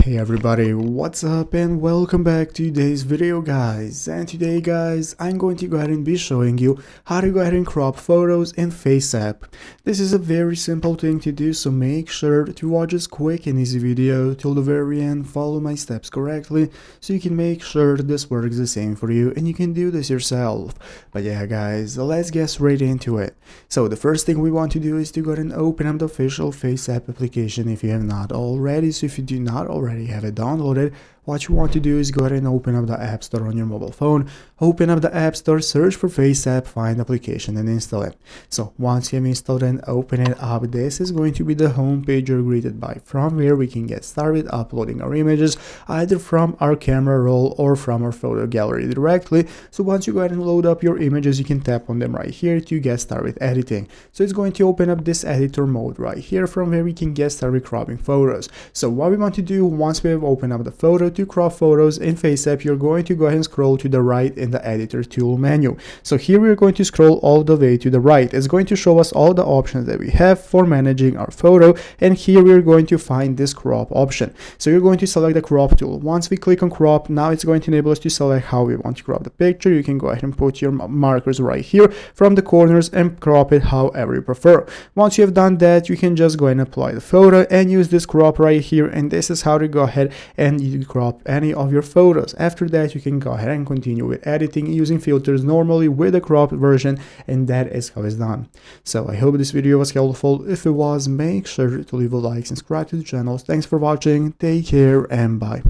Hey everybody, what's up and welcome back to today's video guys. And today guys, I'm going to go ahead and be showing you how to go ahead and crop photos in FaceApp. This is a very simple thing to do, so make sure to watch this quick and easy video till the very end, follow my steps correctly so you can make sure that this works the same for you and you can do this yourself. But yeah guys, let's get straight into it. So the first thing we want to do is to go ahead and open up the official FaceApp application if you have not already. So if you do not already have it downloaded, what you want to do is go ahead and open up the App Store on your mobile phone. Open up the App Store, search for FaceApp, find the application and install it. So once you have installed and open it up, this is going to be the home page you're greeted by, from where we can get started uploading our images either from our camera roll or from our photo gallery directly. So once you go ahead and load up your images, you can tap on them right here to get started with editing. So it's going to open up this editor mode right here, from where we can get started cropping photos. So what we want to do once we have opened up the photo, to crop photos in FaceApp, you're going to go ahead and scroll to the right in the editor tool menu. So here we're going to scroll all the way to the right. It's going to show us all the options that we have for managing our photo, and here we're going to find this crop option. So you're going to select the crop tool. Once we click on crop, now it's going to enable us to select how we want to crop the picture. You can go ahead and put your markers right here from the corners and crop it however you prefer. Once you have done that, you can just go ahead and apply the photo and use this crop right here, and this is how to go ahead and you crop any of your photos. After that, you can go ahead and continue with editing using filters normally with the cropped version, and that is how it's done. So I hope this video was helpful. If it was, make sure to leave a like, subscribe to the channel. Thanks for watching, take care and bye.